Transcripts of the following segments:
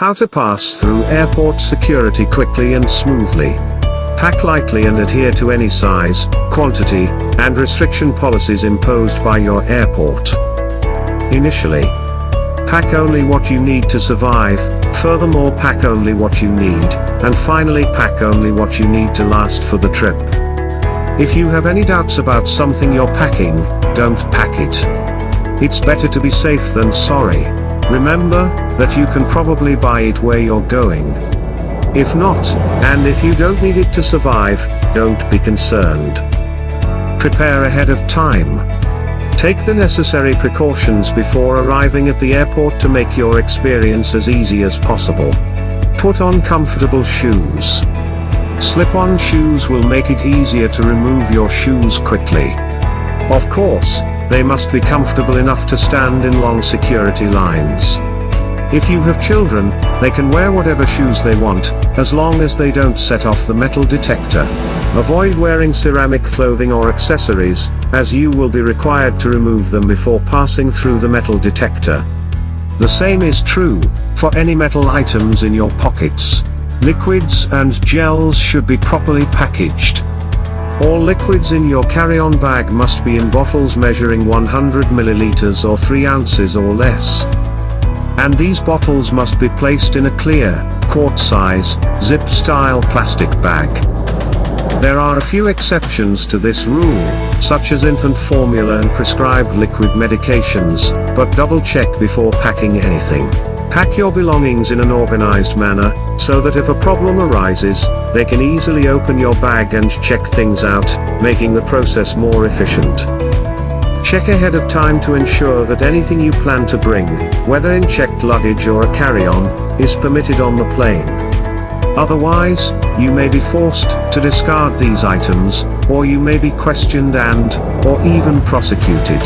How to pass through airport security quickly and smoothly. Pack lightly and adhere to any size, quantity, and restriction policies imposed by your airport. Initially, pack only what you need to survive, furthermore pack only what you need, and finally pack only what you need to last for the trip. If you have any doubts about something you're packing, don't pack it. It's better to be safe than sorry. Remember that you can probably buy it where you're going. If not, and if you don't need it to survive, don't be concerned. Prepare ahead of time. Take the necessary precautions before arriving at the airport to make your experience as easy as possible. Put on comfortable shoes. Slip-on shoes will make it easier to remove your shoes quickly. Of course, they must be comfortable enough to stand in long security lines. If you have children, they can wear whatever shoes they want, as long as they don't set off the metal detector. Avoid wearing ceramic clothing or accessories, as you will be required to remove them before passing through the metal detector. The same is true for any metal items in your pockets. Liquids and gels should be properly packaged. All liquids in your carry-on bag must be in bottles measuring 100 milliliters or 3 ounces or less. And these bottles must be placed in a clear, quart-size, zip-style plastic bag. There are a few exceptions to this rule, such as infant formula and prescribed liquid medications, but double-check before packing anything. Pack your belongings in an organized manner, so that if a problem arises, they can easily open your bag and check things out, making the process more efficient. Check ahead of time to ensure that anything you plan to bring, whether in checked luggage or a carry-on, is permitted on the plane. Otherwise, you may be forced to discard these items, or you may be questioned or even prosecuted.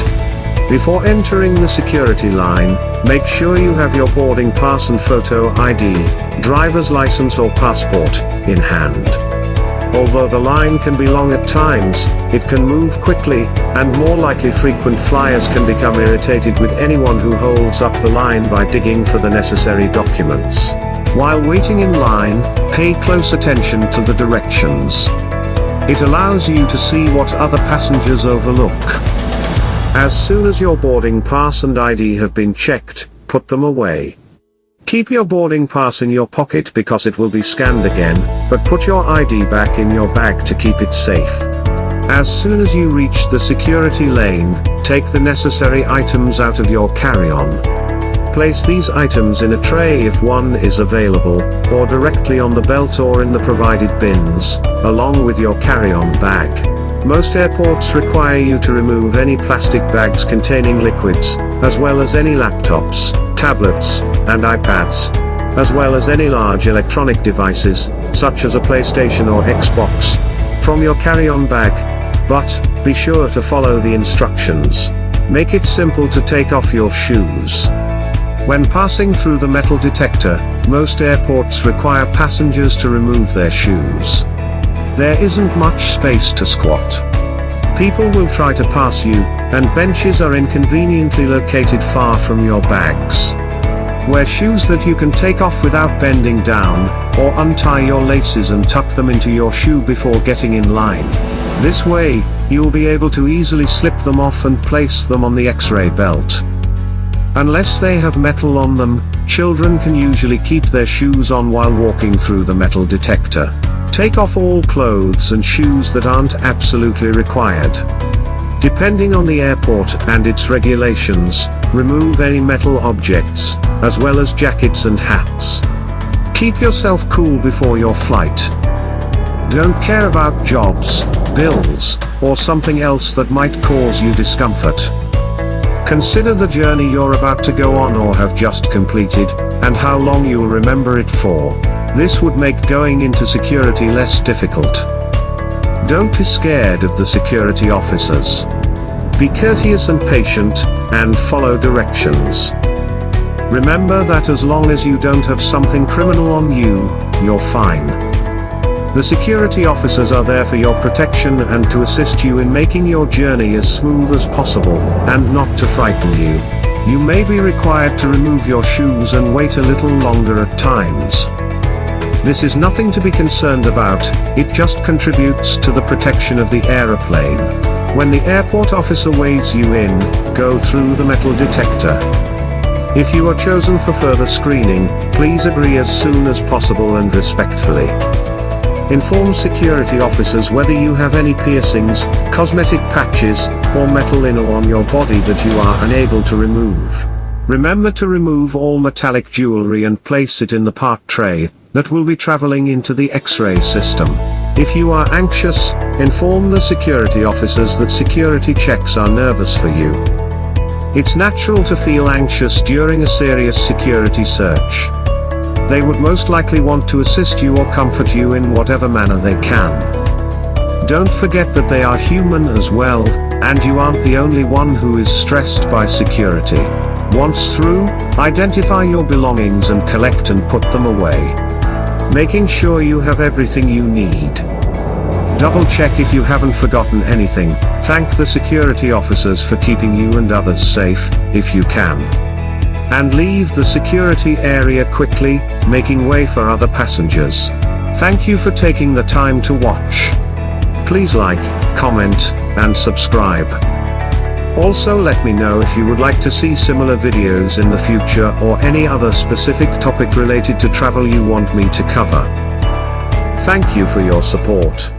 Before entering the security line, make sure you have your boarding pass and photo ID, driver's license or passport, in hand. Although the line can be long at times, it can move quickly, and more likely frequent flyers can become irritated with anyone who holds up the line by digging for the necessary documents. While waiting in line, pay close attention to the directions. It allows you to see what other passengers overlook. As soon as your boarding pass and ID have been checked, put them away. Keep your boarding pass in your pocket because it will be scanned again, but put your ID back in your bag to keep it safe. As soon as you reach the security lane, take the necessary items out of your carry-on. Place these items in a tray if one is available, or directly on the belt or in the provided bins, along with your carry-on bag. Most airports require you to remove any plastic bags containing liquids, as well as any laptops, tablets, and iPads, as well as any large electronic devices, such as a PlayStation or Xbox, from your carry-on bag. But be sure to follow the instructions. Make it simple to take off your shoes. When passing through the metal detector, most airports require passengers to remove their shoes. There isn't much space to squat. People will try to pass you, and benches are inconveniently located far from your bags. Wear shoes that you can take off without bending down, or untie your laces and tuck them into your shoe before getting in line. This way, you'll be able to easily slip them off and place them on the X-ray belt. Unless they have metal on them, children can usually keep their shoes on while walking through the metal detector. Take off all clothes and shoes that aren't absolutely required. Depending on the airport and its regulations, remove any metal objects, as well as jackets and hats. Keep yourself cool before your flight. Don't care about jobs, bills, or something else that might cause you discomfort. Consider the journey you're about to go on or have just completed, and how long you'll remember it for. This would make going into security less difficult. Don't be scared of the security officers. Be courteous and patient, and follow directions. Remember that as long as you don't have something criminal on you, you're fine. The security officers are there for your protection and to assist you in making your journey as smooth as possible, and not to frighten you. You may be required to remove your shoes and wait a little longer at times. This is nothing to be concerned about, it just contributes to the protection of the aeroplane. When the airport officer weighs you in, go through the metal detector. If you are chosen for further screening, please agree as soon as possible and respectfully. Inform security officers whether you have any piercings, cosmetic patches, or metal in or on your body that you are unable to remove. Remember to remove all metallic jewelry and place it in the part tray that will be traveling into the X-ray system. If you are anxious, inform the security officers that security checks are nervous for you. It's natural to feel anxious during a serious security search. They would most likely want to assist you or comfort you in whatever manner they can. Don't forget that they are human as well, and you aren't the only one who is stressed by security. Once through, identify your belongings and collect and put them away, making sure you have everything you need. Double check if you haven't forgotten anything. Thank the security officers for keeping you and others safe, if you can. And leave the security area quickly, making way for other passengers. Thank you for taking the time to watch. Please like, comment, and subscribe. Also let me know if you would like to see similar videos in the future or any other specific topic related to travel you want me to cover. Thank you for your support.